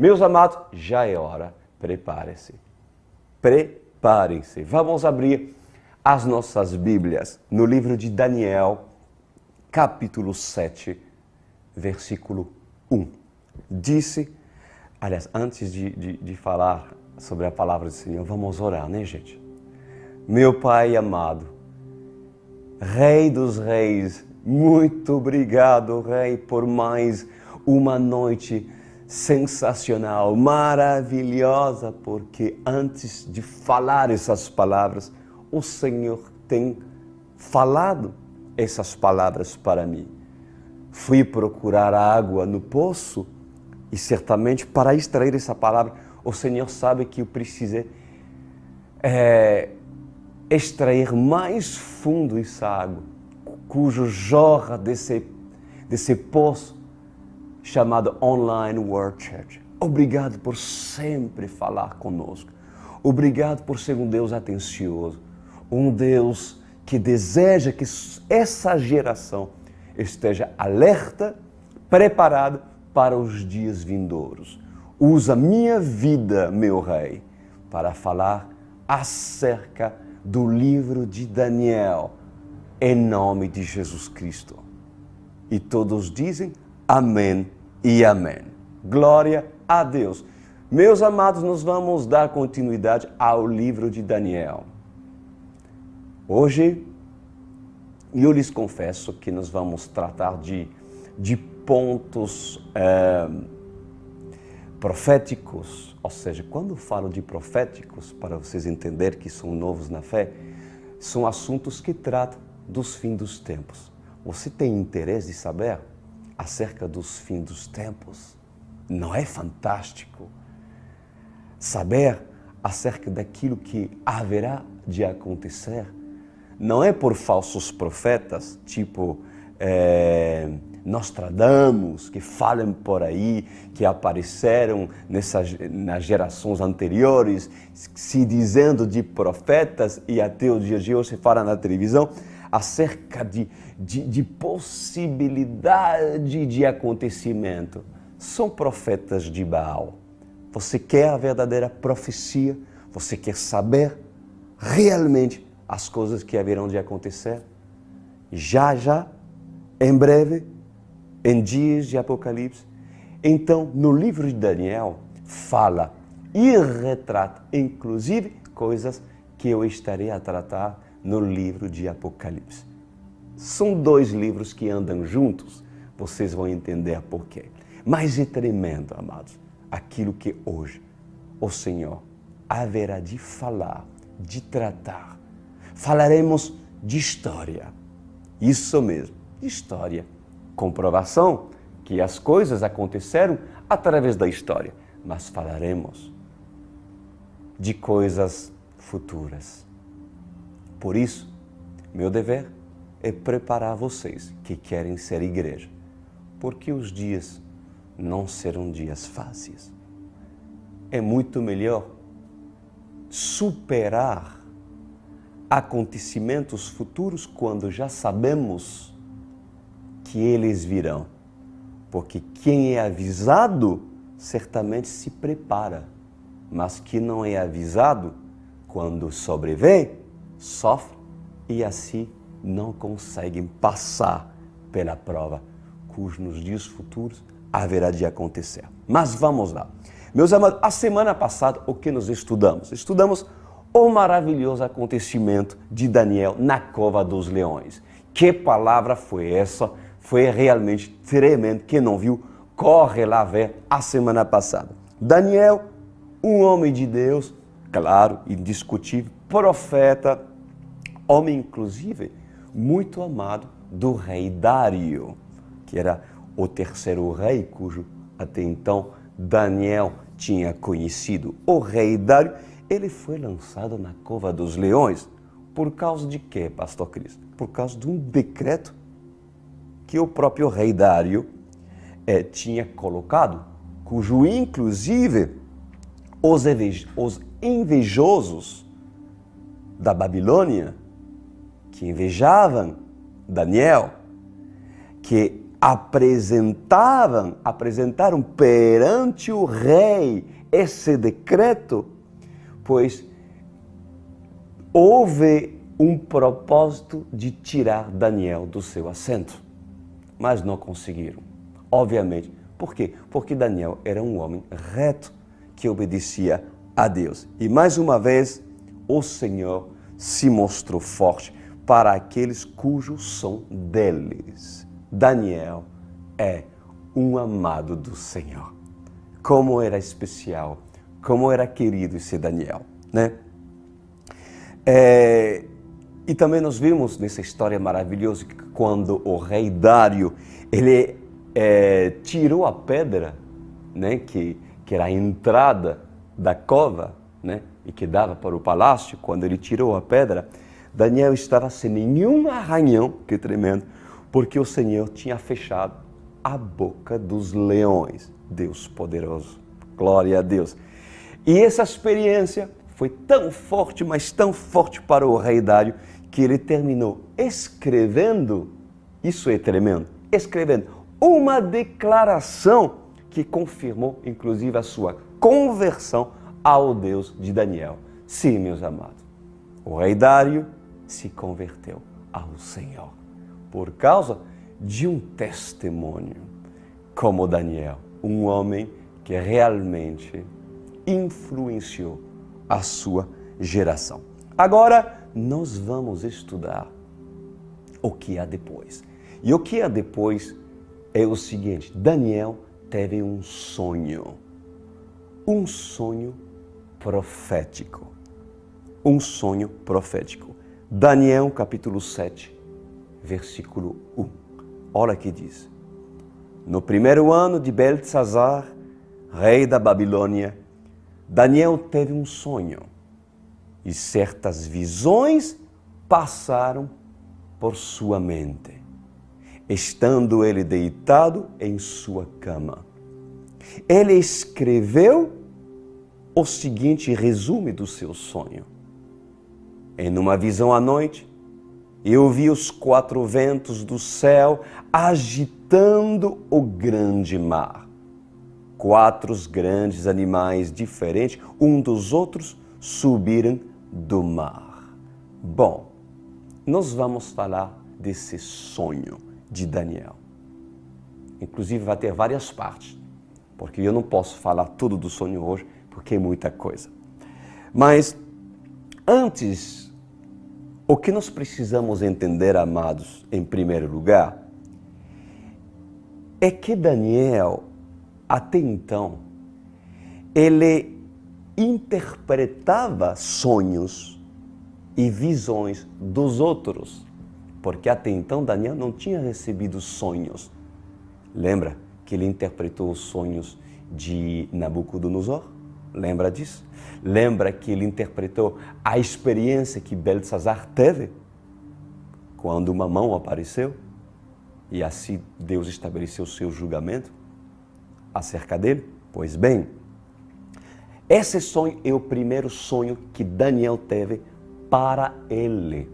Meus amados, já é hora, prepare-se. Preparem-se. Vamos abrir as nossas Bíblias no livro de Daniel, capítulo 7, versículo 1. Antes de falar sobre a palavra do Senhor, vamos orar, né, gente? Meu Pai amado, Rei dos Reis, muito obrigado, Rei, por mais uma noite sensacional, maravilhosa, porque antes de falar essas palavras, o Senhor tem falado essas palavras para mim. Fui procurar água no poço e certamente para extrair essa palavra, o Senhor sabe que eu precisei extrair mais fundo essa água, cujo jorra desse poço chamado Online World Church. Obrigado por sempre falar conosco. Obrigado por ser um Deus atencioso, um Deus que deseja que essa geração esteja alerta, preparada para os dias vindouros. Usa minha vida, meu Rei, para falar acerca do livro de Daniel, em nome de Jesus Cristo. E todos dizem amém e amém. Glória a Deus. Meus amados, nós vamos dar continuidade ao livro de Daniel. Hoje, eu lhes confesso que nós vamos tratar de pontos proféticos, ou seja, quando eu falo de proféticos, para vocês entenderem que são novos na fé, são assuntos que tratam dos fins dos tempos. Você tem interesse de saber acerca dos fins dos tempos? Não é fantástico saber acerca daquilo que haverá de acontecer? Não é por falsos profetas, tipo Nostradamus, que falam por aí, que apareceram nas gerações anteriores, se dizendo de profetas, e até o dia de hoje se fala na televisão, acerca de possibilidade de acontecimento. São profetas de Baal. Você quer a verdadeira profecia? Você quer saber realmente as coisas que haverão de acontecer? Já, em breve, em dias de Apocalipse. Então, no livro de Daniel, fala e retrata, inclusive, coisas que eu estarei a tratar no livro de Apocalipse. São dois livros que andam juntos, vocês vão entender por quê. Mas é tremendo, amados, aquilo que hoje o Senhor haverá de falar, de tratar. Falaremos de história, isso mesmo, história. Comprovação que as coisas aconteceram através da história, mas falaremos de coisas futuras. Por isso, meu dever é preparar vocês que querem ser igreja, porque os dias não serão dias fáceis. É muito melhor superar acontecimentos futuros quando já sabemos que eles virão, porque quem é avisado certamente se prepara, mas quem não é avisado, quando sobrevém, sofre e assim não conseguem passar pela prova, cujo nos dias futuros haverá de acontecer. Mas vamos lá. Meus amados, a semana passada, o que nós estudamos? Estudamos o maravilhoso acontecimento de Daniel na cova dos leões. Que palavra foi essa? Foi realmente tremendo. Quem não viu, corre lá ver a semana passada. Daniel, um homem de Deus, claro, indiscutível, profeta, homem inclusive muito amado do rei Dário, que era o terceiro rei cujo até então Daniel tinha conhecido. O rei Dário, ele foi lançado na cova dos leões. Por causa de quê, pastor Cris? Por causa de um decreto que o próprio rei Dário tinha colocado, cujo inclusive os invejosos da Babilônia, que invejavam Daniel, que apresentaram perante o rei esse decreto, pois houve um propósito de tirar Daniel do seu assento, mas não conseguiram. Obviamente. Por quê? Porque Daniel era um homem reto que obedecia a Deus. E mais uma vez, o Senhor se mostrou forte para aqueles cujos são deles. Daniel é um amado do Senhor. Como era especial, como era querido esse Daniel, né? E também nós vimos nessa história maravilhosa que quando o rei Dário, ele tirou a pedra, né, que era a entrada da cova, né, e que dava para o palácio, quando ele tirou a pedra, Daniel estava sem nenhum arranhão, que tremendo, porque o Senhor tinha fechado a boca dos leões. Deus poderoso, glória a Deus. E essa experiência foi tão forte, mas tão forte para o rei Dário, que ele terminou escrevendo, isso é tremendo, escrevendo uma declaração que confirmou, inclusive, a sua conversão ao Deus de Daniel. Sim, meus amados, o rei Dário se converteu ao Senhor por causa de um testemunho como Daniel, um homem que realmente influenciou a sua geração. Agora, nós vamos estudar o que há depois. E o que há depois é o seguinte: Daniel teve um sonho profético. Um sonho profético. Daniel capítulo 7, versículo 1. Olha o que diz. No primeiro ano de Beltesazar, rei da Babilônia, Daniel teve um sonho e certas visões passaram por sua mente, estando ele deitado em sua cama. Ele escreveu o seguinte resumo do seu sonho. Em uma visão à noite, eu vi os 4 ventos do céu agitando o grande mar. 4 grandes animais diferentes, um dos outros, subiram do mar. Bom, nós vamos falar desse sonho de Daniel. Inclusive vai ter várias partes, porque eu não posso falar tudo do sonho hoje, porque é muita coisa. Mas antes, o que nós precisamos entender, amados, em primeiro lugar, é que Daniel, até então, ele interpretava sonhos e visões dos outros, porque até então Daniel não tinha recebido sonhos. Lembra que ele interpretou os sonhos de Nabucodonosor? Lembra disso? Lembra que ele interpretou a experiência que Beltesazar teve quando uma mão apareceu e assim Deus estabeleceu o seu julgamento acerca dele? Pois bem, esse sonho é o primeiro sonho que Daniel teve para ele.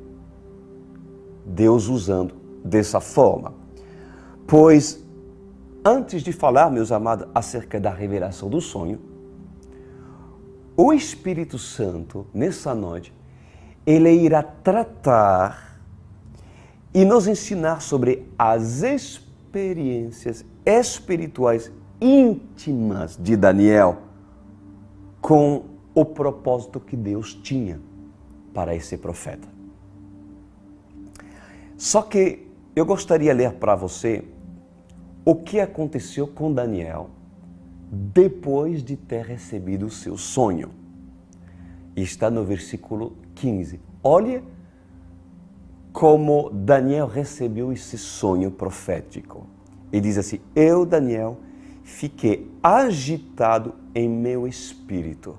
Deus usando dessa forma. Pois, antes de falar, meus amados, acerca da revelação do sonho, o Espírito Santo, nessa noite, ele irá tratar e nos ensinar sobre as experiências espirituais íntimas de Daniel com o propósito que Deus tinha para esse profeta. Só que eu gostaria de ler para você o que aconteceu com Daniel depois de ter recebido o seu sonho. Está no versículo 15. Olha como Daniel recebeu esse sonho profético. Ele diz assim: eu, Daniel, fiquei agitado em meu espírito,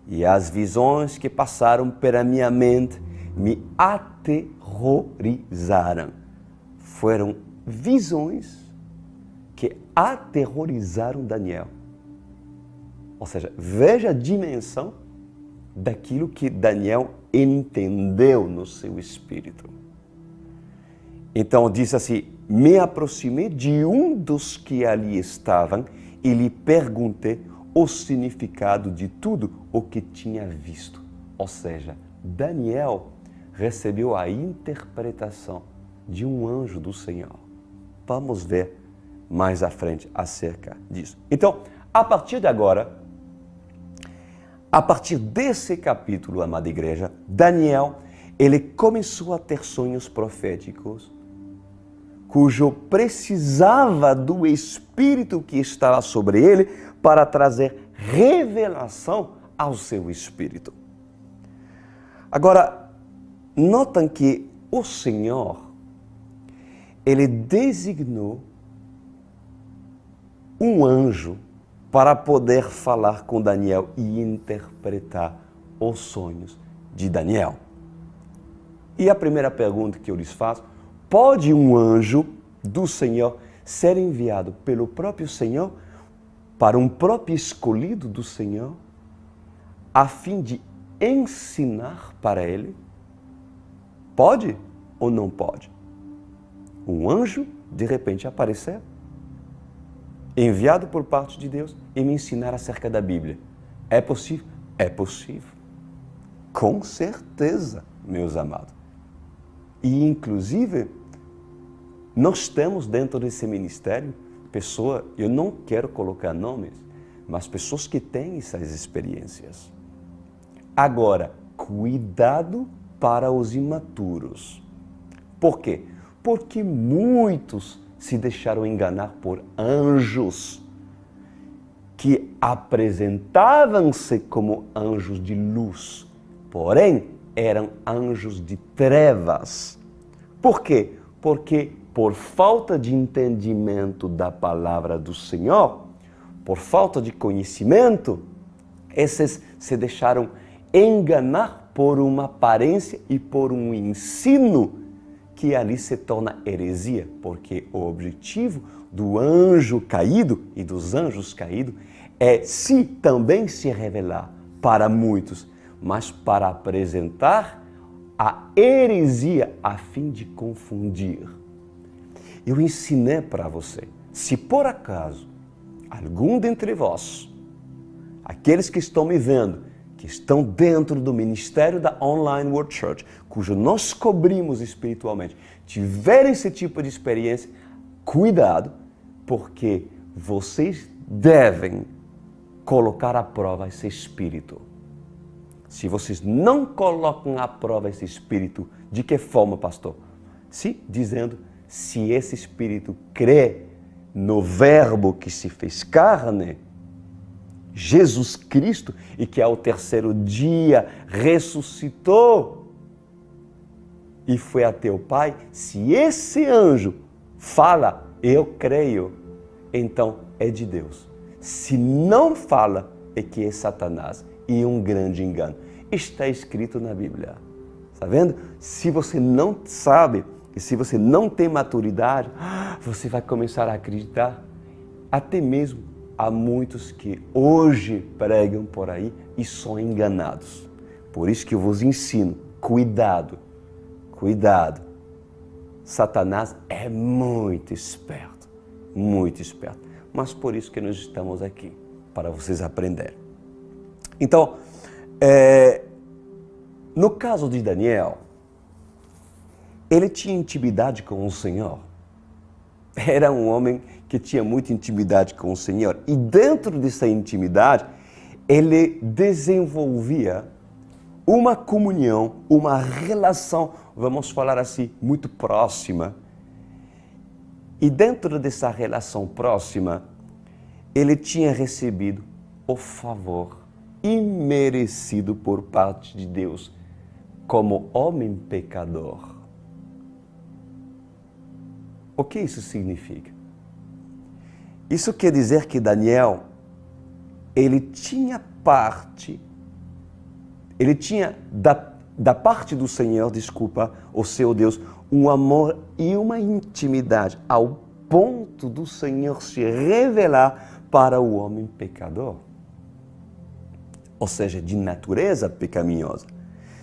e as visões que passaram pela minha mente me aterrorizaram. Foram visões que aterrorizaram Daniel. Ou seja, veja a dimensão daquilo que Daniel entendeu no seu espírito. Então diz assim: me aproximei de um dos que ali estavam e lhe perguntei o significado de tudo o que tinha visto. Ou seja, Daniel recebeu a interpretação de um anjo do Senhor. Vamos ver mais à frente acerca disso. Então, a partir de agora, a partir desse capítulo, amada igreja, Daniel, ele começou a ter sonhos proféticos, cujo precisava do Espírito que estava sobre ele para trazer revelação ao seu espírito. Agora, notam que o Senhor, ele designou um anjo para poder falar com Daniel e interpretar os sonhos de Daniel. E a primeira pergunta que eu lhes faço: pode um anjo do Senhor ser enviado pelo próprio Senhor para um próprio escolhido do Senhor, a fim de ensinar para ele? Pode ou não pode? Um anjo, de repente, aparecer, enviado por parte de Deus, e me ensinar acerca da Bíblia. É possível? É possível. Com certeza, meus amados. E, inclusive, nós temos dentro desse ministério eu não quero colocar nomes, mas pessoas que têm essas experiências. Agora, cuidado para os imaturos. Por quê? Porque muitos se deixaram enganar por anjos que apresentavam-se como anjos de luz, porém eram anjos de trevas. Por quê? Porque por falta de entendimento da palavra do Senhor, por falta de conhecimento, esses se deixaram enganar por uma aparência e por um ensino que ali se torna heresia, porque o objetivo do anjo caído e dos anjos caídos é também se revelar para muitos, mas para apresentar a heresia a fim de confundir. Eu ensinei para você, se por acaso algum dentre vós, aqueles que estão me vendo, que estão dentro do ministério da Online World Church, cujo nós cobrimos espiritualmente, tiverem esse tipo de experiência, cuidado, porque vocês devem colocar à prova esse espírito. Se vocês não colocam à prova esse espírito, de que forma, pastor? Dizendo, se esse espírito crê no Verbo que se fez carne, Jesus Cristo, e que ao terceiro dia ressuscitou e foi até o Pai, se esse anjo fala, eu creio, então é de Deus. Se não fala, é que é Satanás e um grande engano. Está escrito na Bíblia. Está vendo? Se você não sabe, e se você não tem maturidade, você vai começar a acreditar. Até mesmo há muitos que hoje pregam por aí e são enganados. Por isso que eu vos ensino, cuidado, cuidado. Satanás é muito esperto, muito esperto. Mas por isso que nós estamos aqui, para vocês aprenderem. Então, no caso de Daniel, ele tinha intimidade com o Senhor. Era um homem que tinha muita intimidade com o Senhor. E dentro dessa intimidade, ele desenvolvia uma comunhão, uma relação, vamos falar assim, muito próxima. E dentro dessa relação próxima, ele tinha recebido o favor imerecido por parte de Deus como homem pecador. O que isso significa? Isso quer dizer que Daniel, ele tinha da parte do Senhor, o seu Deus, um amor e uma intimidade ao ponto do Senhor se revelar para o homem pecador. Ou seja, de natureza pecaminosa,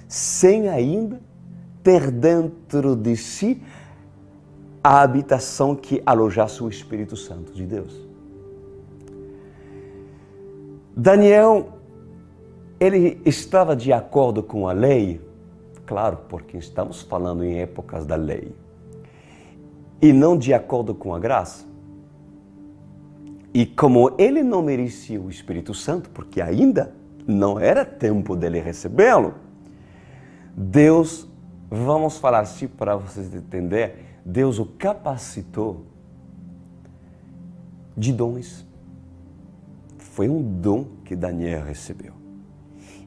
sem ainda ter dentro de si a habitação que alojasse o Espírito Santo de Deus. Daniel, ele estava de acordo com a lei, claro, porque estamos falando em épocas da lei, e não de acordo com a graça. E como ele não merecia o Espírito Santo, porque ainda não era tempo dele recebê-lo, Deus, vamos falar assim para vocês entenderem, Deus o capacitou de dons. Foi um dom que Daniel recebeu.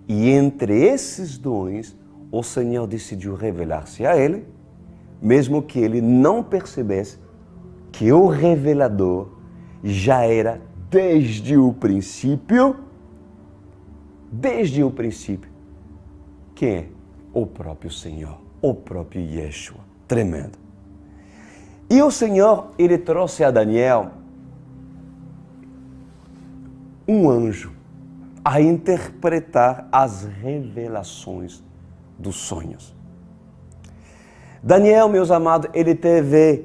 E entre esses dons, o Senhor decidiu revelar-se a ele, mesmo que ele não percebesse que o revelador já era desde o princípio, quem é? O próprio Senhor, o próprio Yeshua. Tremendo. E o Senhor, ele trouxe a Daniel um anjo a interpretar as revelações dos sonhos. Daniel, meus amados, ele teve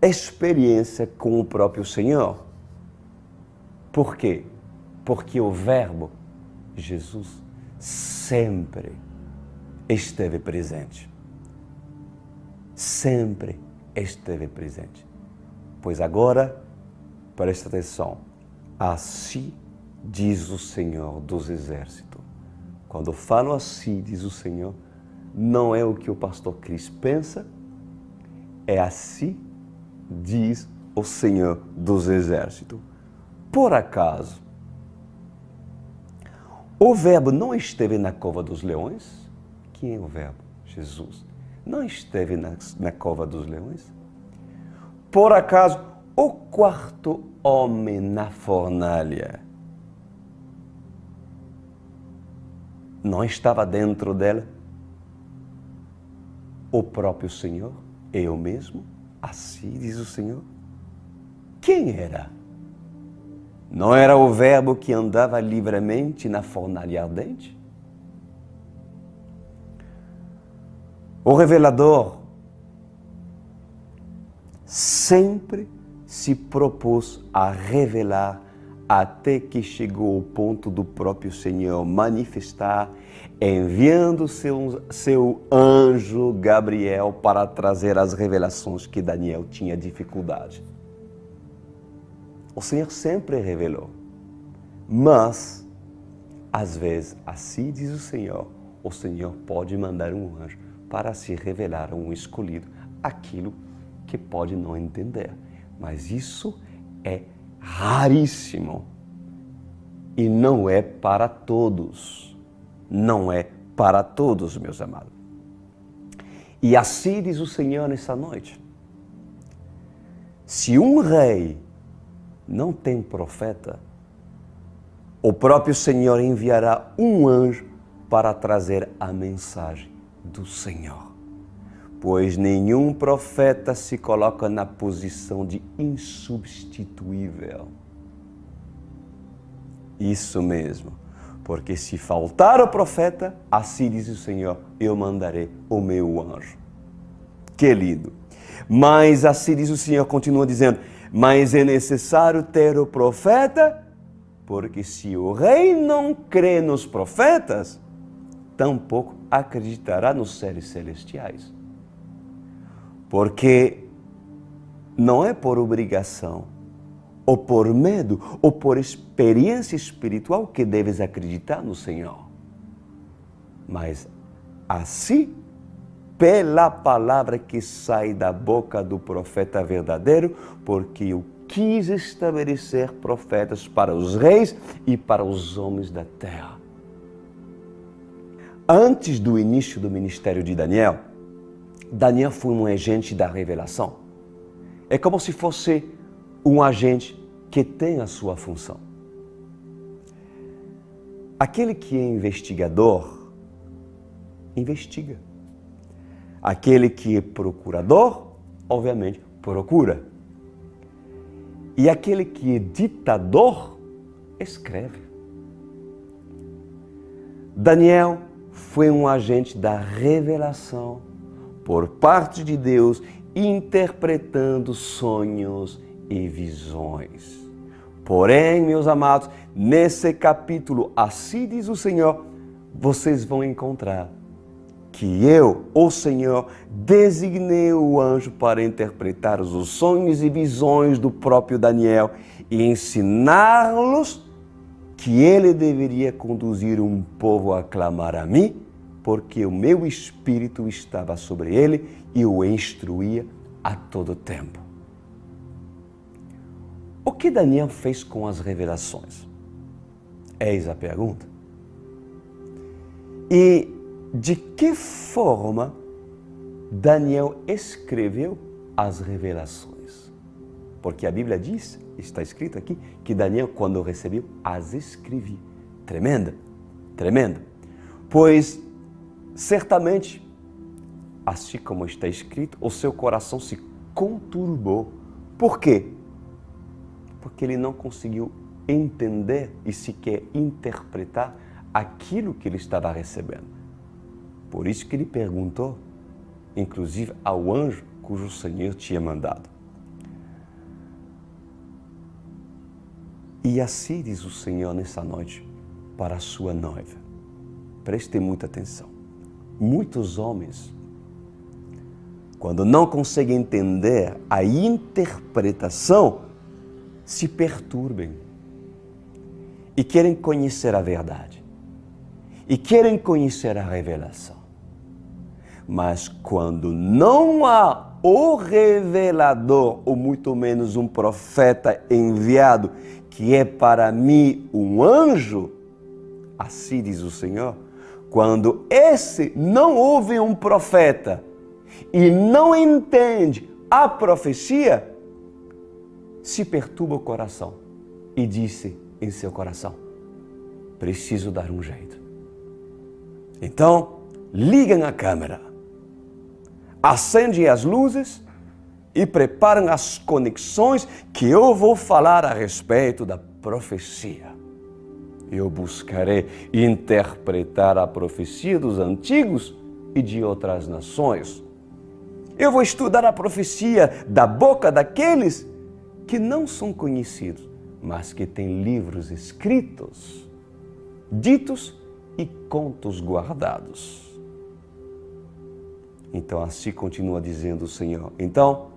experiência com o próprio Senhor. Por quê? Porque o Verbo, Jesus, sempre esteve presente. Sempre esteve presente. Pois agora, presta atenção, assim diz o Senhor dos Exércitos. Quando falo assim, diz o Senhor, não é o que o pastor Cris pensa, é assim diz o Senhor dos Exércitos. Por acaso, o Verbo não esteve na cova dos leões? Quem é o Verbo? Jesus. Não esteve na cova dos leões? Por acaso, o quarto homem na fornalha não estava dentro dela? O próprio Senhor, eu mesmo, assim diz o Senhor. Quem era? Não era o Verbo que andava livremente na fornalha ardente? O revelador sempre se propôs a revelar até que chegou o ponto do próprio Senhor manifestar, enviando seu anjo Gabriel para trazer as revelações que Daniel tinha dificuldade. O Senhor sempre revelou, mas, às vezes, assim diz o Senhor pode mandar um anjo para se revelar a um escolhido aquilo que pode não entender. Mas isso é raríssimo e não é para todos. Não é para todos, meus amados. E assim diz o Senhor nessa noite. Se um rei não tem profeta, o próprio Senhor enviará um anjo para trazer a mensagem do Senhor. Pois nenhum profeta se coloca na posição de insubstituível. Isso mesmo. Porque se faltar o profeta, assim diz o Senhor, eu mandarei o meu anjo. Que lindo. Mas assim diz o Senhor, continua dizendo, mas é necessário ter o profeta, porque se o rei não crê nos profetas, tampouco acreditará nos seres celestiais. Porque não é por obrigação, ou por medo, ou por experiência espiritual que deves acreditar no Senhor. Mas assim, pela palavra que sai da boca do profeta verdadeiro, porque eu quis estabelecer profetas para os reis e para os homens da terra. Antes do início do ministério de Daniel, Daniel foi um agente da revelação. É como se fosse um agente que tem a sua função. Aquele que é investigador, investiga. Aquele que é procurador, obviamente, procura. E aquele que é ditador, escreve. Daniel foi um agente da revelação por parte de Deus interpretando sonhos e visões. Porém, meus amados, nesse capítulo, assim diz o Senhor, vocês vão encontrar que eu, o Senhor, designei o anjo para interpretar os sonhos e visões do próprio Daniel e ensiná-los que ele deveria conduzir um povo a clamar a mim, porque o meu espírito estava sobre ele e o instruía a todo tempo. O que Daniel fez com as revelações? Eis a pergunta. E de que forma Daniel escreveu as revelações? Porque a Bíblia diz, está escrito aqui, que Daniel, quando recebeu, as escrevia. Tremenda, tremenda. Pois, certamente, assim como está escrito, o seu coração se conturbou. Por quê? Porque ele não conseguiu entender e sequer interpretar aquilo que ele estava recebendo. Por isso que ele perguntou, inclusive ao anjo cujo Senhor tinha mandado. E assim diz o Senhor nessa noite para a sua noiva. Preste muita atenção. Muitos homens, quando não conseguem entender a interpretação, se perturbem e querem conhecer a verdade e querem conhecer a revelação. Mas quando não há o revelador, ou muito menos um profeta enviado, que é para mim um anjo, assim diz o Senhor, quando esse não ouve um profeta e não entende a profecia, se perturba o coração e disse em seu coração, preciso dar um jeito. Então, ligam a câmera, acendem as luzes e preparam as conexões que eu vou falar a respeito da profecia. Eu buscarei interpretar a profecia dos antigos e de outras nações. Eu vou estudar a profecia da boca daqueles que não são conhecidos, mas que têm livros escritos, ditos e contos guardados. Então, assim continua dizendo o Senhor. Então,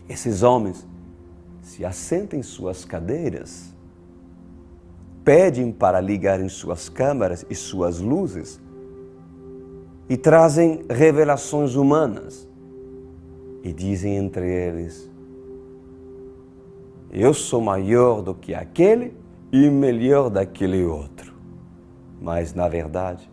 esses homens se assentam em suas cadeiras, pedem para ligarem suas câmeras e suas luzes e trazem revelações humanas e dizem entre eles, eu sou maior do que aquele e melhor daquele outro. Mas, na verdade,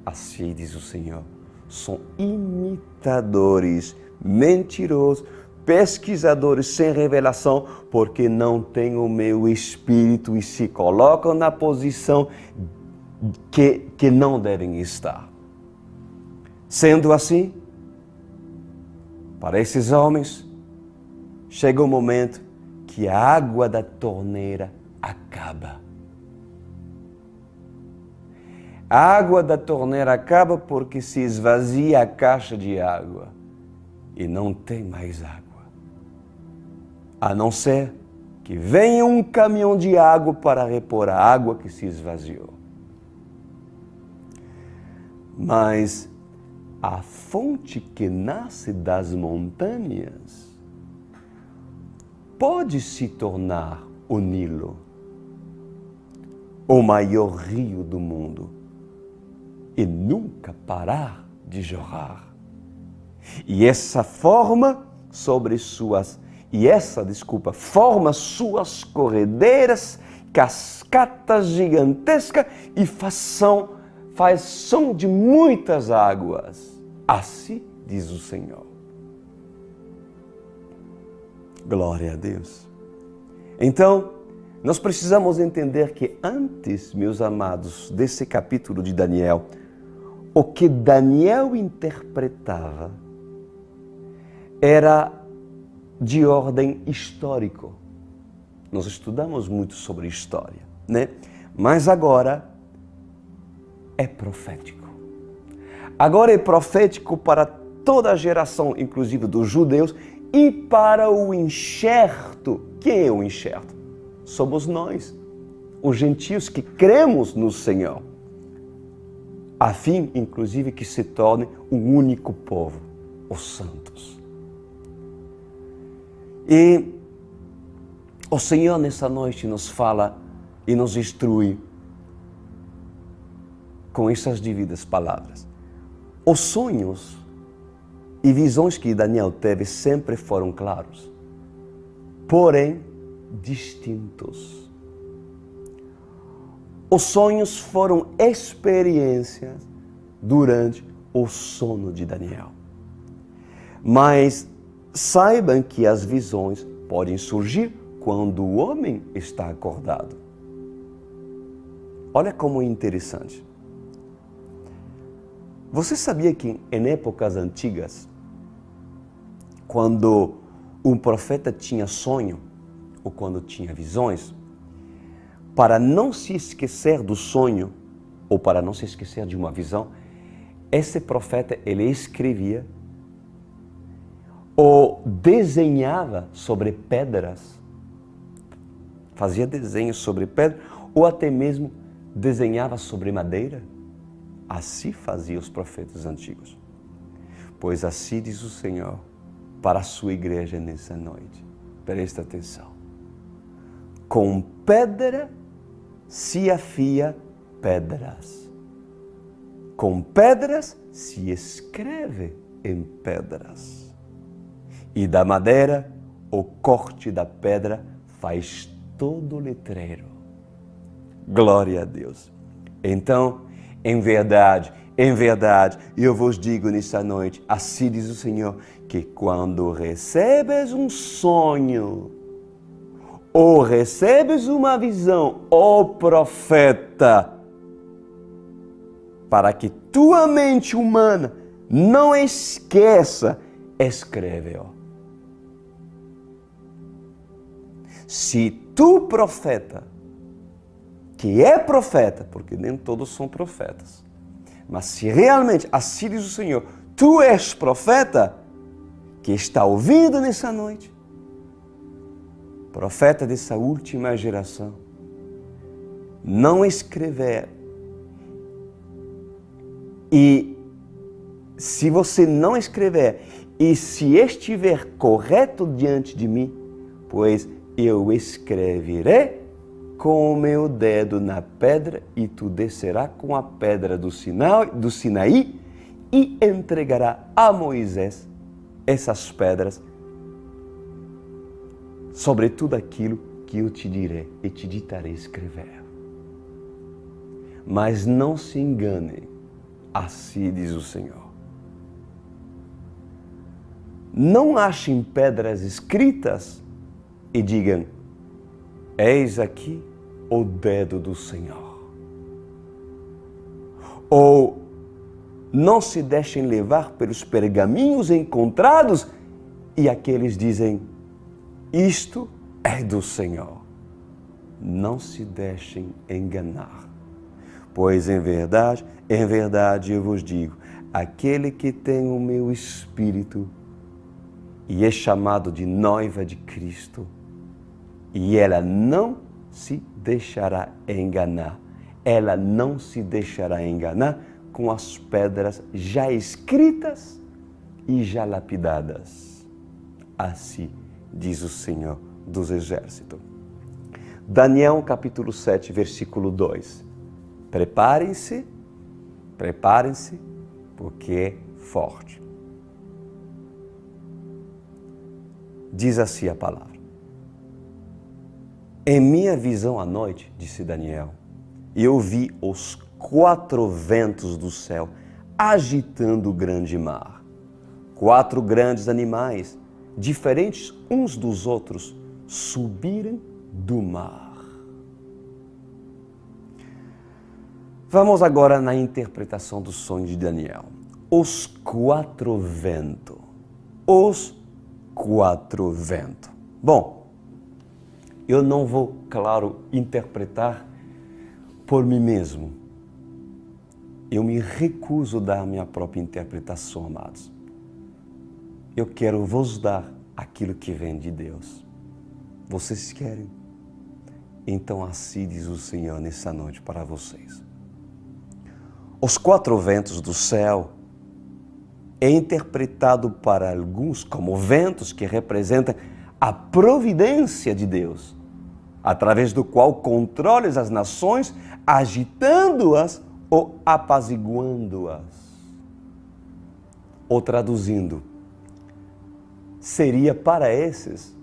assim diz o Senhor, são imitadores, mentirosos, pesquisadores sem revelação, porque não têm o meu espírito e se colocam na posição que não devem estar. Sendo assim, para esses homens, chega o momento que a água da torneira acaba. A água da torneira acaba porque se esvazia a caixa de água e não tem mais água. A não ser que venha um caminhão de água para repor a água que se esvaziou. Mas a fonte que nasce das montanhas pode se tornar o Nilo, o maior rio do mundo, e nunca parar de jorrar. E essa forma forma suas corredeiras, cascatas gigantescas e faz som de muitas águas. Assim diz o Senhor. Glória a Deus. Então, nós precisamos entender que antes, meus amados, desse capítulo de Daniel, o que Daniel interpretava era de ordem histórico. Nós estudamos muito sobre história, né? Mas agora é profético. Agora é profético para toda a geração, inclusive dos judeus, e para o enxerto. Quem é o enxerto? Somos nós, os gentios que cremos no Senhor, a fim, inclusive, que se torne um único povo, os santos. E o Senhor, nessa noite, nos fala e nos instrui com essas dívidas palavras. Os sonhos e visões que Daniel teve sempre foram claros, porém distintos. Os sonhos foram experiências durante o sono de Daniel. Mas saibam que as visões podem surgir quando o homem está acordado. Olha como é interessante. Você sabia que em épocas antigas, quando um profeta tinha sonho, ou quando tinha visões, para não se esquecer do sonho, ou para não se esquecer de uma visão, esse profeta, ele escrevia ou desenhava sobre pedras, fazia desenhos sobre pedra, ou até mesmo desenhava sobre madeira. Assim faziam os profetas antigos. Pois assim diz o Senhor para a sua igreja nessa noite. Presta atenção. Com pedra se afia pedras. Com pedras se escreve em pedras. E da madeira, o corte da pedra faz todo o letreiro. Glória a Deus. Então, em verdade, eu vos digo nessa noite, assim diz o Senhor, que quando recebes um sonho, ou recebes uma visão, ó profeta, para que tua mente humana não esqueça, escreve-o. Se tu, profeta, que é profeta, porque nem todos são profetas, mas se realmente, assim diz o Senhor, tu és profeta, que está ouvindo nessa noite, profeta dessa última geração, não escrever, e se você não escrever, e se estiver correto diante de mim, pois eu escreverei com o meu dedo na pedra, e tu descerá com a pedra do Sinaí e entregará a Moisés essas pedras sobre tudo aquilo que eu te direi e te ditarei escrever. Mas não se engane, assim diz o Senhor. Não achem pedras escritas e digam, eis aqui o dedo do Senhor. Ou não se deixem levar pelos pergaminhos encontrados e aqueles dizem, isto é do Senhor. Não se deixem enganar, pois em verdade eu vos digo, aquele que tem o meu Espírito e é chamado de noiva de Cristo, e ela não se deixará enganar. Ela não se deixará enganar com as pedras já escritas e já lapidadas. Assim diz o Senhor dos Exércitos. Daniel capítulo 7, versículo 2. Preparem-se, porque é forte. Diz assim a palavra. Em minha visão à noite, disse Daniel, eu vi os 4 ventos do céu agitando o grande mar. 4 grandes animais, diferentes uns dos outros, subiram do mar. Vamos agora na interpretação do sonho de Daniel. Os 4 ventos. Os 4 ventos. Bom, eu não vou, claro, interpretar por mim mesmo. Eu me recuso a dar a minha própria interpretação, amados. eu quero vos dar aquilo que vem de Deus. Vocês querem? Então assim diz o Senhor nessa noite para vocês. Os 4 ventos do céu é interpretado para alguns como ventos que representam a providência de Deus, através do qual controla as nações, agitando-as ou apaziguando-as. Ou traduzindo, seria para esses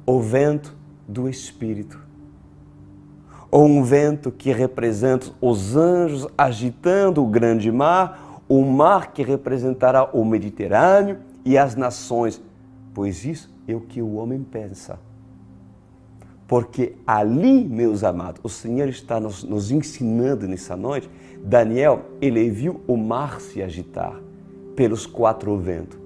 o vento do Espírito. Ou um vento que representa os anjos agitando o grande mar, o mar que representará o Mediterrâneo e as nações, pois isso é o que o homem pensa. Porque ali, meus amados, o Senhor está nos ensinando nessa noite. Daniel, ele viu o mar se agitar pelos 4 ventos.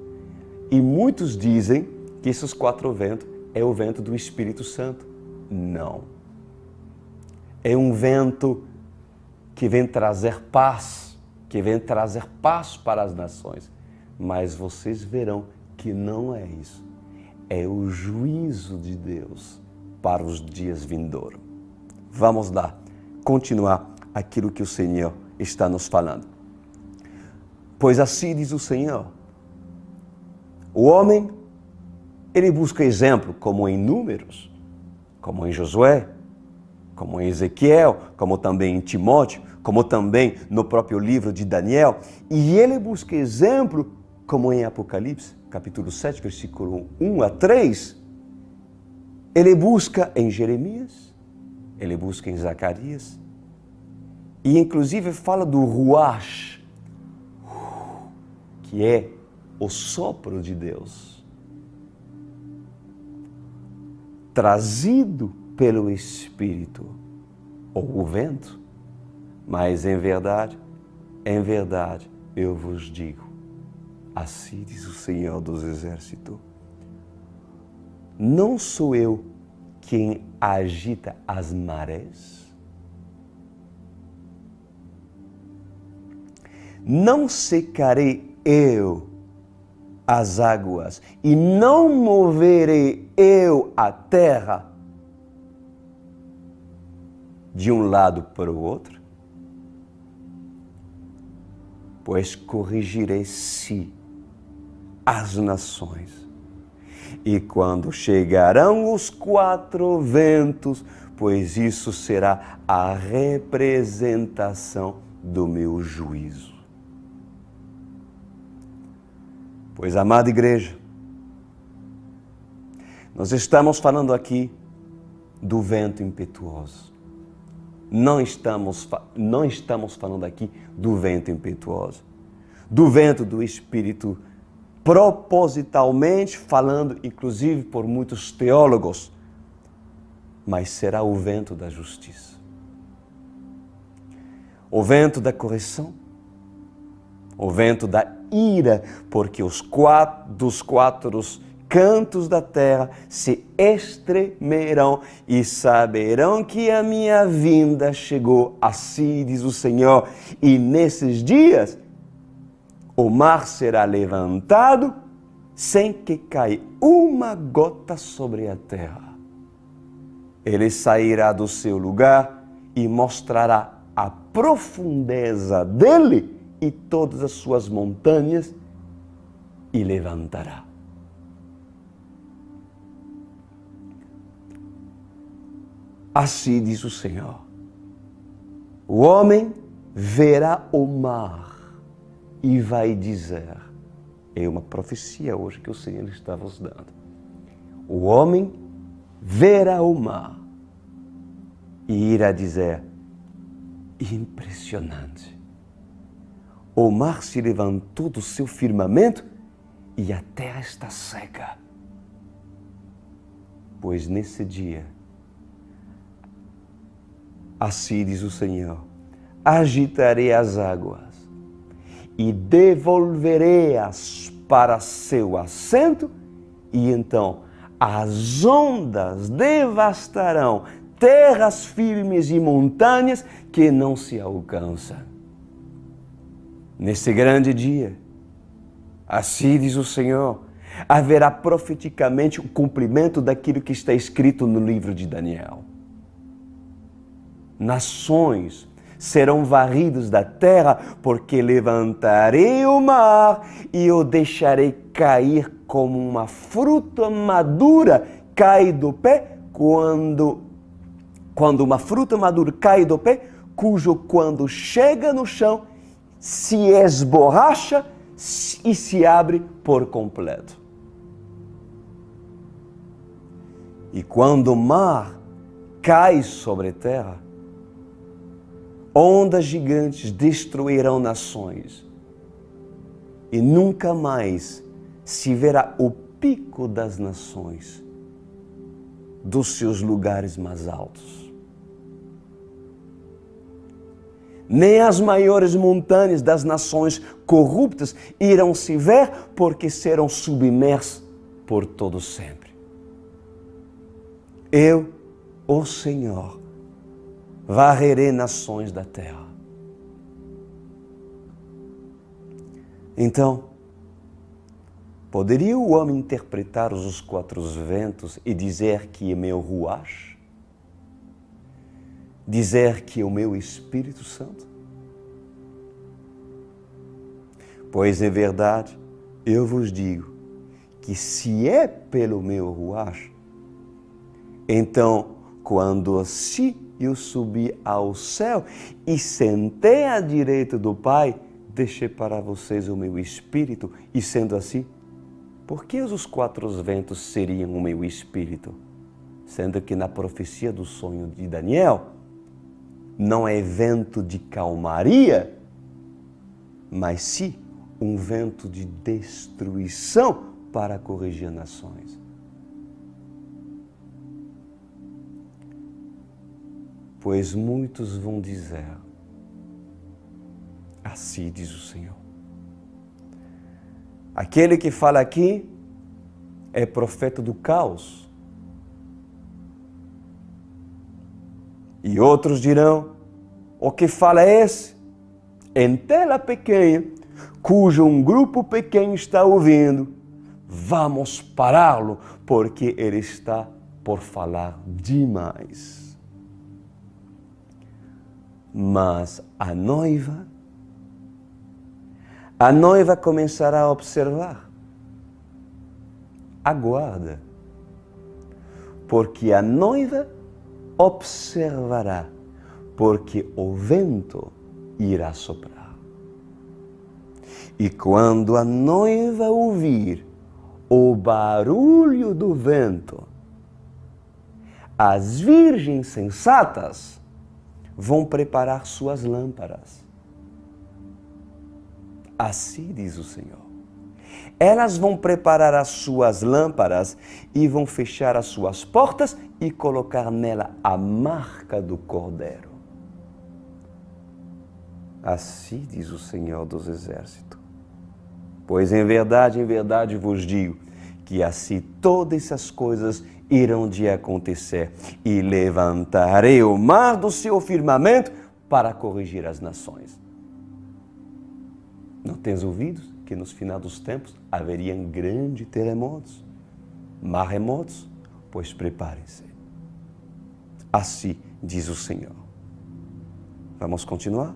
E muitos dizem que esses 4 ventos é o vento do Espírito Santo. Não. É um vento que vem trazer paz, que vem trazer paz para as nações. Mas vocês verão que não é isso. É o juízo de Deus para os dias vindouros. Vamos lá, continuar aquilo que o Senhor está nos falando. Pois assim diz o Senhor, o homem, ele busca exemplo, como em Números, como em Josué, como em Ezequiel, como também em Timóteo, como também no próprio livro de Daniel, e ele busca exemplo, como em Apocalipse, capítulo 7, versículo 1 a 3, ele busca em Jeremias, ele busca em Zacarias, e inclusive fala do Ruach, que é o sopro de Deus, trazido pelo Espírito, ou o vento. Mas em verdade, eu vos digo, assim diz o Senhor dos Exércitos, não sou eu quem agita as marés? Não secarei eu as águas e não moverei eu a terra de um lado para o outro? Pois corrigirei-se as nações. E quando chegarão os 4 ventos, pois isso será a representação do meu juízo. Pois, amada igreja, nós estamos falando aqui do vento impetuoso. Não estamos falando aqui do vento impetuoso, do vento do Espírito, propositalmente falando, inclusive por muitos teólogos, mas será o vento da justiça, o vento da correção, o vento da ira, porque dos 4 cantos da terra se estremerão e saberão que a minha vinda chegou, assim diz o Senhor. E nesses dias o mar será levantado sem que caia uma gota sobre a terra. Ele sairá do seu lugar e mostrará a profundeza dele e todas as suas montanhas e levantará. Assim diz o Senhor, o homem verá o mar e vai dizer, é uma profecia hoje que o Senhor está vos dando, o homem verá o mar e irá dizer, impressionante, o mar se levantou do seu firmamento e a terra está seca. Pois nesse dia, assim diz o Senhor, agitarei as águas e devolverei-as para seu assento, e então as ondas devastarão terras firmes e montanhas que não se alcançam. Nesse grande dia, assim diz o Senhor, haverá profeticamente o cumprimento daquilo que está escrito no livro de Daniel. Nações serão varridos da terra, porque levantarei o mar e o deixarei cair como uma fruta madura cai do pé, quando uma fruta madura cai do pé, cujo quando chega no chão, se esborracha e se abre por completo. E quando o mar cai sobre a terra, ondas gigantes destruirão nações e nunca mais se verá o pico das nações dos seus lugares mais altos. Nem as maiores montanhas das nações corruptas irão se ver, porque serão submersas por todo sempre. Eu, o Senhor, varrerei nações da terra. Então, poderia o homem interpretar os quatro ventos e dizer que é meu ruach? Dizer que é o meu Espírito Santo? Pois é verdade, eu vos digo que se é pelo meu ruach, então quando assim eu subi ao céu e sentei à direita do Pai, deixei para vocês o meu Espírito, e sendo assim, por que os quatro ventos seriam o meu Espírito? Sendo que na profecia do sonho de Daniel, não é vento de calmaria, mas sim um vento de destruição para corrigir nações. Pois muitos vão dizer, assim diz o Senhor. Aquele que fala aqui é profeta do caos. E outros dirão, o que fala é esse? Em tela pequena, cujo um grupo pequeno está ouvindo, vamos pará-lo, porque ele está por falar demais. Mas a noiva começará a observar. Aguarda, porque a noiva observará, porque o vento irá soprar. E quando a noiva ouvir o barulho do vento, as virgens sensatas vão preparar suas lâmpadas. Assim diz o Senhor. Elas vão preparar as suas lâmpadas e vão fechar as suas portas e colocar nela a marca do Cordeiro. Assim diz o Senhor dos Exércitos. Pois em verdade vos digo que assim todas essas coisas irão de acontecer, e levantarei o mar do seu firmamento para corrigir as nações. Não tens ouvido que nos final dos tempos haveriam grandes terremotos, maremotos? Pois preparem-se. Assim diz o Senhor. Vamos continuar?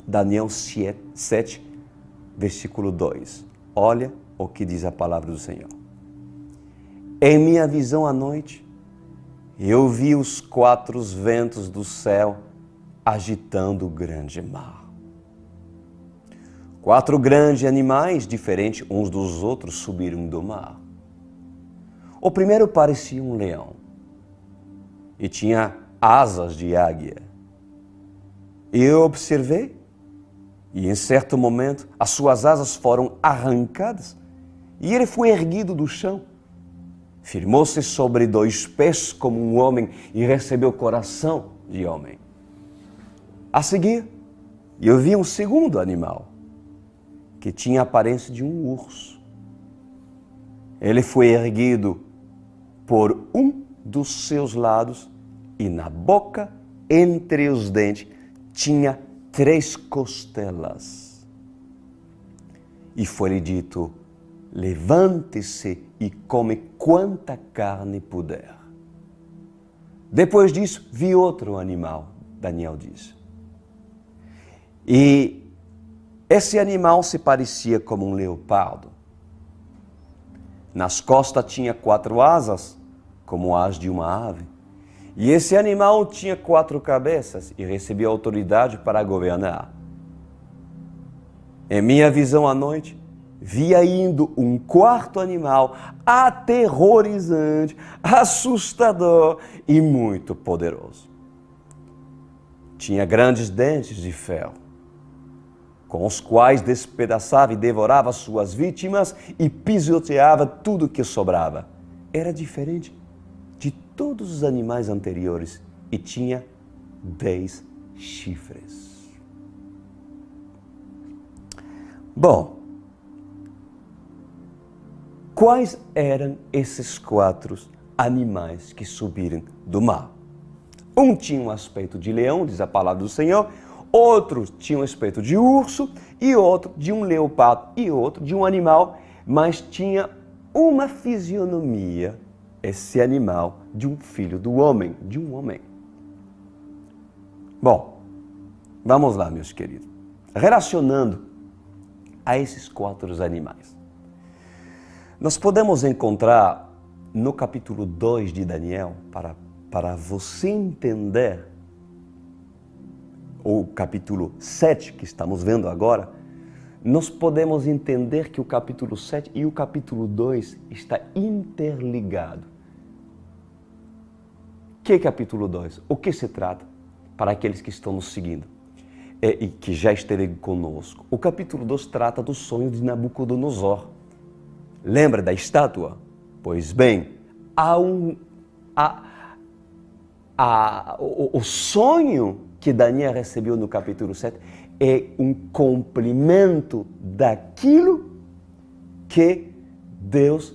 Daniel 7, versículo 2. Olha o que diz a palavra do Senhor. Em minha visão à noite, eu vi os quatro ventos do céu agitando o grande mar. Quatro grandes animais, diferentes uns dos outros, subiram do mar. O primeiro parecia um leão e tinha asas de águia. Eu observei e, em certo momento, as suas asas foram arrancadas e ele foi erguido do chão. Firmou-se sobre 2 pés como um homem e recebeu coração de homem. A seguir, eu vi um segundo animal, que tinha a aparência de um urso. Ele foi erguido por um dos seus lados e na boca, entre os dentes, tinha 3 costelas. E foi-lhe dito, levante-se e come quanta carne puder. Depois disso, vi outro animal, Daniel diz. E esse animal se parecia como um leopardo. Nas costas tinha 4 asas, como as de uma ave. E esse animal tinha 4 cabeças e recebia autoridade para governar. Em minha visão à noite, via indo um quarto animal aterrorizante, assustador e muito poderoso. Tinha grandes dentes de ferro, com os quais despedaçava e devorava suas vítimas e pisoteava tudo que sobrava. Era diferente de todos os animais anteriores e tinha 10 chifres. Bom, quais eram esses 4 animais que subiram do mar? Um tinha um aspecto de leão, diz a palavra do Senhor, outro tinha um aspecto de urso, e outro de um leopardo, e outro de um animal, mas tinha uma fisionomia, esse animal, de um filho do homem, de um homem. Bom, vamos lá, meus queridos. Relacionando a esses 4 animais, nós podemos encontrar no capítulo 2 de Daniel, para você entender, o capítulo 7 que estamos vendo agora, nós podemos entender que o capítulo 7 e o capítulo 2 está interligado. Que é capítulo 2? O que se trata? Para aqueles que estão nos seguindo e que já esteve conosco. O capítulo 2 trata do sonho de Nabucodonosor. Lembra da estátua? Pois bem, o sonho que Daniel recebeu no capítulo 7 é um cumprimento daquilo que Deus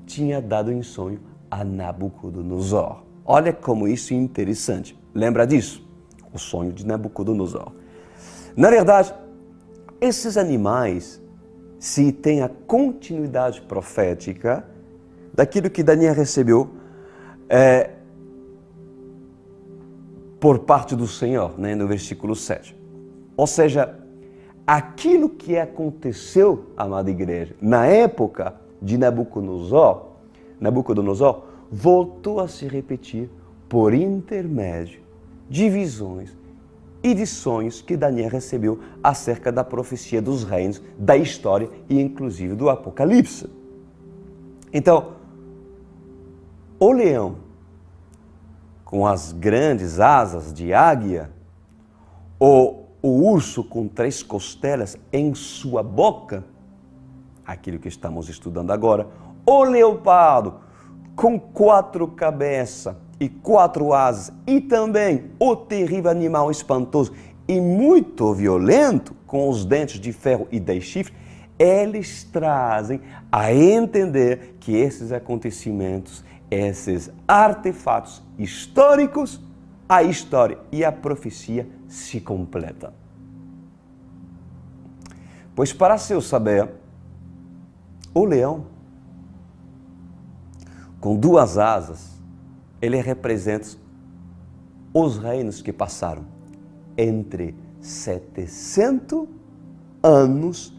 tinha dado em sonho a Nabucodonosor. Olha como isso é interessante. Lembra disso? O sonho de Nabucodonosor. Na verdade, esses animais, se têm a continuidade profética daquilo que Daniel recebeu por parte do Senhor, né, no versículo 7. Ou seja, aquilo que aconteceu, amada igreja, na época de Nabucodonosor voltou a se repetir por intermédio de visões e de sonhos que Daniel recebeu acerca da profecia dos reinos, da história e inclusive do Apocalipse. Então, o leão, com as grandes asas de águia, ou o urso com 3 costelas em sua boca, aquilo que estamos estudando agora, o leopardo com 4 cabeças e 4 asas, e também o terrível animal espantoso e muito violento, com os dentes de ferro e 10 chifres, eles trazem a entender que esses acontecimentos, esses artefatos históricos, a história e a profecia se completam. Pois para seu saber, o leão, com 2 asas, ele representa os reinos que passaram entre 700 anos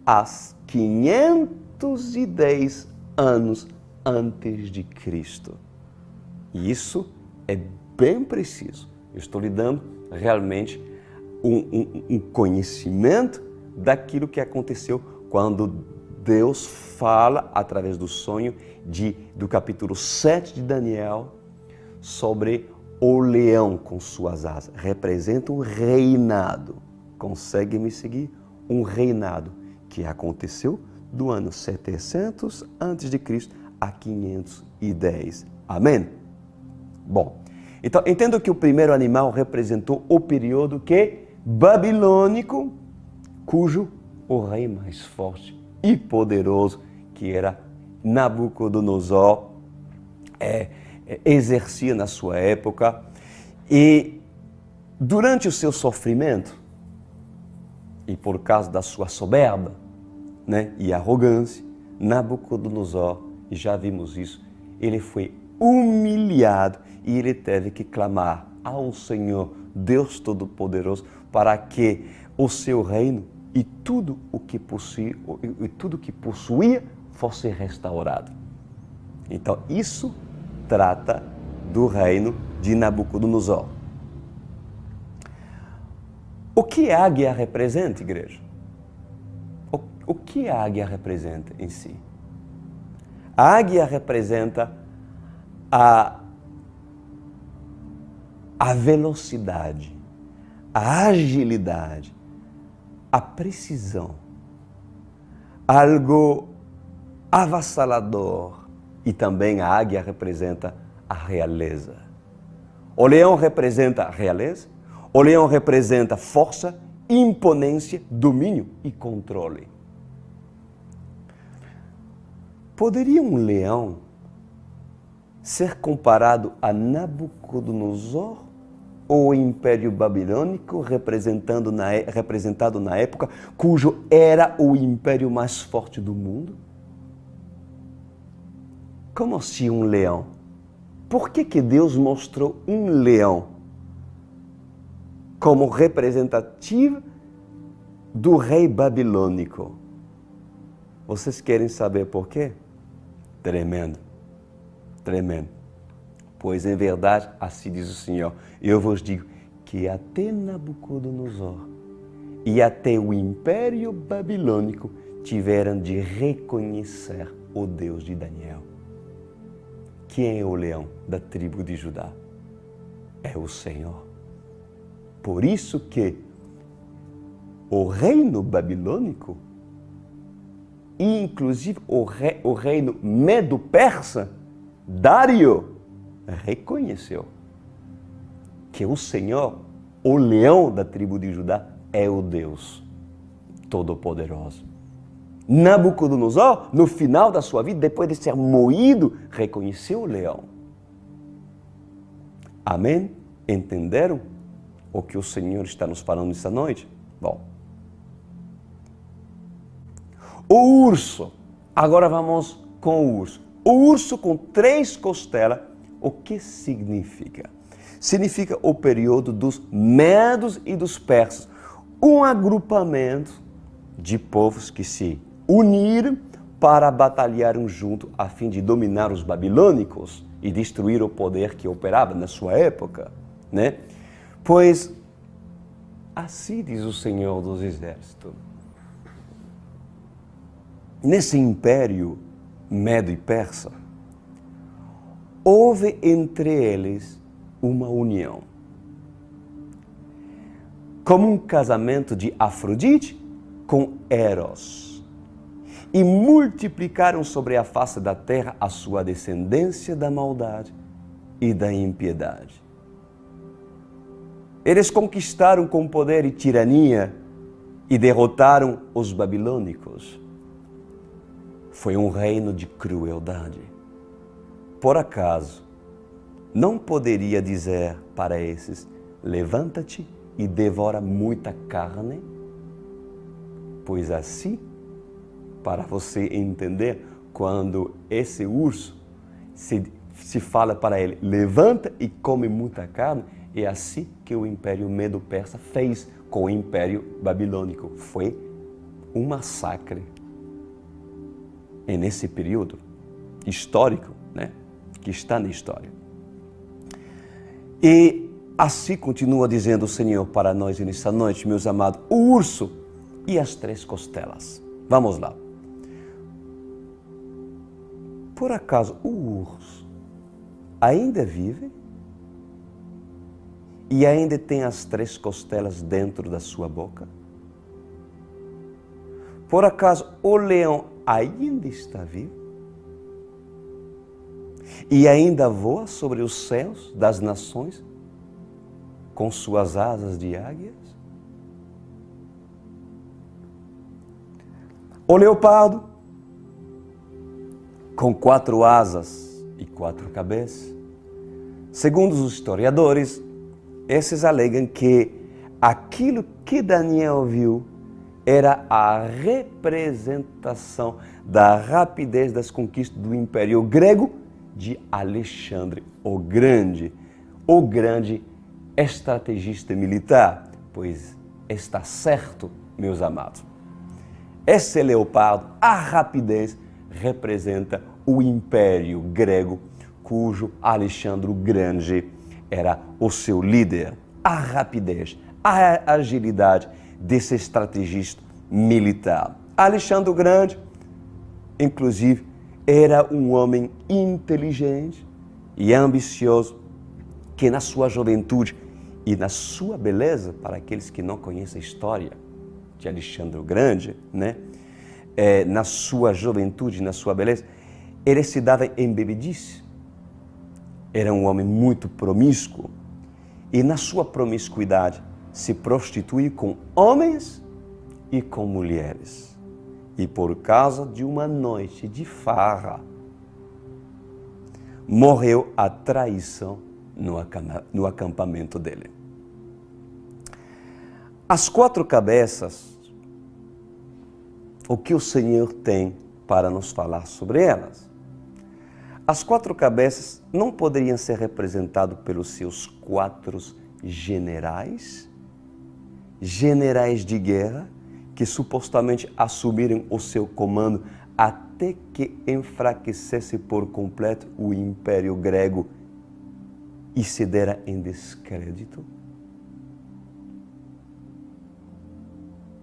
a 510 anos antes de Cristo. E isso é bem preciso. Eu estou lhe dando realmente um conhecimento daquilo que aconteceu quando Deus fala através do sonho do capítulo 7 de Daniel sobre o leão com suas asas. Representa um reinado. Consegue me seguir? Um reinado que aconteceu do ano 700 a.C. a 510. Amém? Bom, então entendo que o primeiro animal representou o período babilônico, cujo o rei mais forte e poderoso, que era Nabucodonosor, exercia na sua época. E durante o seu sofrimento, e por causa da sua soberba, né, e arrogância, Nabucodonosor, e já vimos isso, ele foi humilhado e ele teve que clamar ao Senhor, Deus Todo-Poderoso, para que o seu reino e tudo o que possuía fosse restaurado. Então, isso trata do reino de Nabucodonosor. O que a águia representa, igreja? O que a águia representa em si? A águia representa a velocidade, a agilidade, a precisão, algo avassalador. E também a águia representa a realeza. O leão representa a realeza, o leão representa força, imponência, domínio e controle. Poderia um leão ser comparado a Nabucodonosor ou o Império Babilônico, representado na época, cujo era o império mais forte do mundo? Como assim um leão? Por que Deus mostrou um leão como representativo do rei babilônico? Vocês querem saber por quê? Tremendo, tremendo. Pois em verdade, assim diz o Senhor, eu vos digo que até Nabucodonosor e até o Império Babilônico tiveram de reconhecer o Deus de Daniel. Quem é o leão da tribo de Judá? É o Senhor. Por isso que o reino babilônico, e inclusive o reino medo-persa, Dário, reconheceu que o Senhor, o leão da tribo de Judá, é o Deus Todo-Poderoso. Nabucodonosor, no final da sua vida, depois de ser moído, reconheceu o leão. Amém? Entenderam o que o Senhor está nos falando esta noite? Bom. O urso. Agora vamos com o urso. O urso com 3 costelas, o que significa? Significa o período dos medos e dos persas. Um agrupamento de povos que se uniram para batalharem junto a fim de dominar os babilônicos e destruir o poder que operava na sua época, né? Pois assim diz o Senhor dos Exércitos. Nesse império medo e persa, houve entre eles uma união. Como um casamento de Afrodite com Eros. E multiplicaram sobre a face da terra a sua descendência da maldade e da impiedade. Eles conquistaram com poder e tirania e derrotaram os babilônicos. Foi um reino de crueldade. Por acaso, não poderia dizer para esses, levanta-te e devora muita carne? Pois assim, para você entender, quando esse urso se fala para ele, levanta e come muita carne, é assim que o Império Medo-Persa fez com o Império Babilônico. Foi um massacre. E nesse período histórico, né, que está na história. E assim continua dizendo o Senhor para nós nessa noite, meus amados, o urso e as 3 costelas. Vamos lá. Por acaso o urso ainda vive? E ainda tem as 3 costelas dentro da sua boca? Por acaso o leão ainda está vivo? E ainda voa sobre os céus das nações com suas asas de águias? O leopardo, com 4 asas e 4 cabeças, segundo os historiadores, esses alegam que aquilo que Daniel viu era a representação da rapidez das conquistas do Império Grego de Alexandre o grande estrategista militar. Pois está certo, meus amados. Esse leopardo, a rapidez, representa o Império Grego, cujo Alexandre o Grande era o seu líder. A rapidez, a agilidade desse estrategista militar. Alexandre o Grande, inclusive, era um homem inteligente e ambicioso, que na sua juventude e na sua beleza, para aqueles que não conhecem a história de Alexandre o Grande, né? Na sua juventude, na sua beleza, ele se dava em bebedice. Era um homem muito promíscuo e na sua promiscuidade se prostituía com homens e com mulheres. E por causa de uma noite de farra, morreu a traição no acampamento dele. As 4 cabeças, o que o Senhor tem para nos falar sobre elas? As 4 cabeças não poderiam ser representadas pelos seus 4 generais de guerra, que supostamente assumiram o seu comando até que enfraquecesse por completo o Império Grego e se dera em descrédito?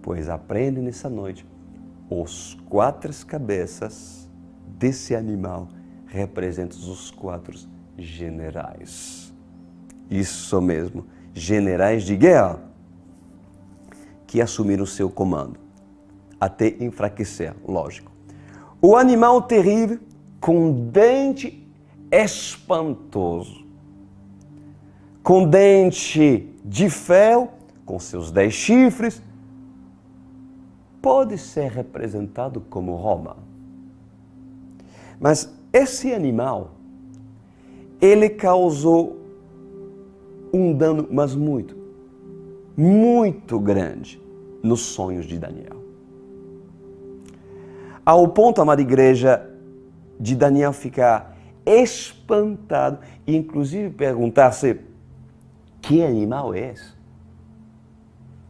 Pois aprende nessa noite, os 4 cabeças desse animal representam os 4 generais. Isso mesmo, generais de guerra que assumiram o seu comando, até enfraquecer, lógico. O animal terrível, com dente espantoso, com dente de ferro, com seus 10 chifres, pode ser representado como Roma. Mas esse animal, ele causou um dano, mas muito grande nos sonhos de Daniel. Ao ponto, amada igreja, de Daniel ficar espantado e inclusive perguntar-se: que animal é esse?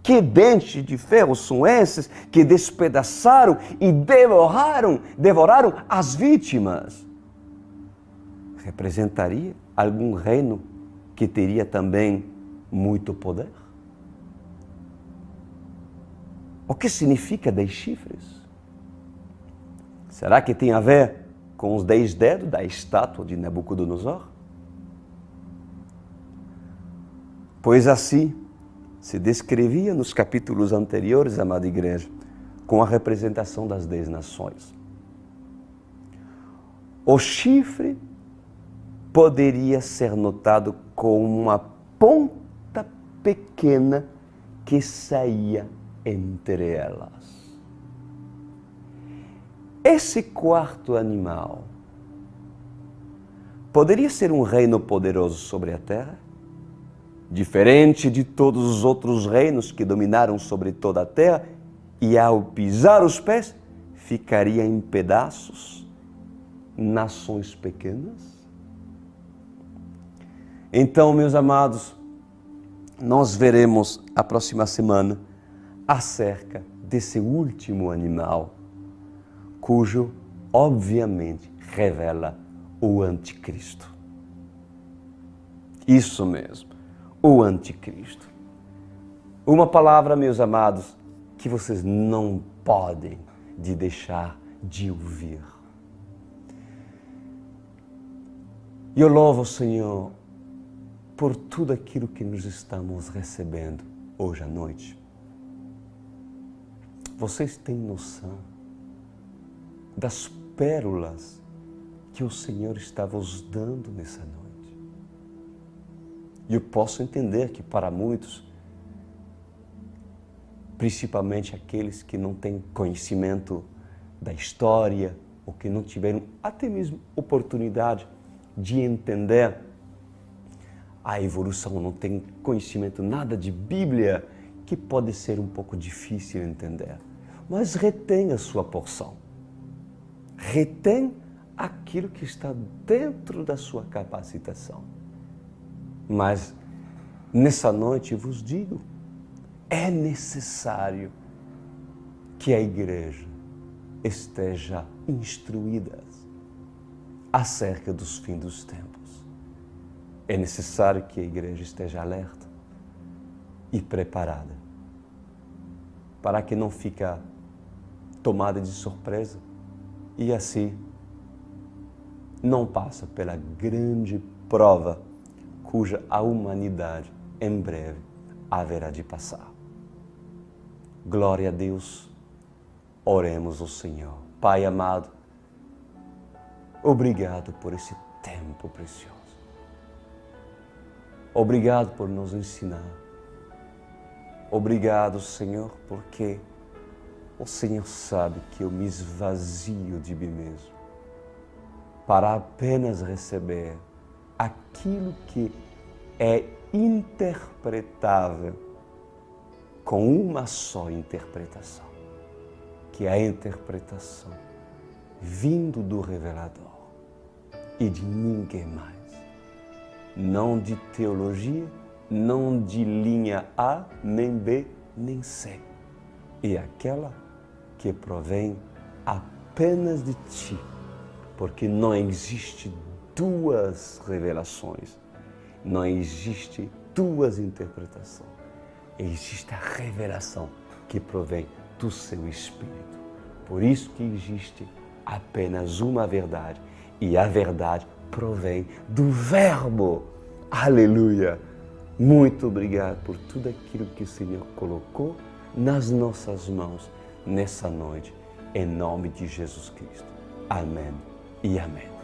Que dentes de ferro são esses que despedaçaram e devoraram as vítimas? Representaria algum reino que teria também muito poder? O que significa 10 chifres? Será que tem a ver com os 10 dedos da estátua de Nabucodonosor? Pois assim se descrevia nos capítulos anteriores, amada igreja, com a representação das 10 nações. O chifre poderia ser notado com uma ponta pequena que saía entre elas. Esse 4º animal poderia ser um reino poderoso sobre a terra, diferente de todos os outros reinos que dominaram sobre toda a terra, e ao pisar os pés, ficaria em pedaços nações pequenas? Então, meus amados, nós veremos a próxima semana acerca desse último animal, cujo, obviamente, revela o anticristo. Isso mesmo, o anticristo. Uma palavra, meus amados, que vocês não podem deixar de ouvir. E eu louvo o Senhor por tudo aquilo que nós estamos recebendo hoje à noite. Vocês têm noção das pérolas que o Senhor está vos dando nessa noite? E eu posso entender que para muitos, principalmente aqueles que não têm conhecimento da história ou que não tiveram até mesmo oportunidade de entender a evolução, não tem conhecimento nada de Bíblia, que pode ser um pouco difícil de entender, mas retém a sua porção. Retém aquilo que está dentro da sua capacitação. Mas nessa noite vos digo, é necessário que a igreja esteja instruída acerca dos fins dos tempos. É necessário que a igreja esteja alerta e preparada para que não fique tomada de surpresa e assim não passa pela grande prova cuja a humanidade em breve haverá de passar. Glória a Deus, oremos ao Senhor. Pai amado, obrigado por esse tempo precioso. Obrigado por nos ensinar. Obrigado, Senhor, porque o Senhor sabe que eu me esvazio de mim mesmo para apenas receber aquilo que é interpretável com uma só interpretação, que é a interpretação vindo do revelador e de ninguém mais. Não de teologia, não de linha A, nem B, nem C. E aquela que provém apenas de Ti, porque não existe duas revelações, não existe duas interpretações. Existe a revelação que provém do Seu Espírito. Por isso que existe apenas uma verdade, e a verdade provém do Verbo. Aleluia! Muito obrigado por tudo aquilo que o Senhor colocou nas nossas mãos nessa noite, em nome de Jesus Cristo. Amém e amém.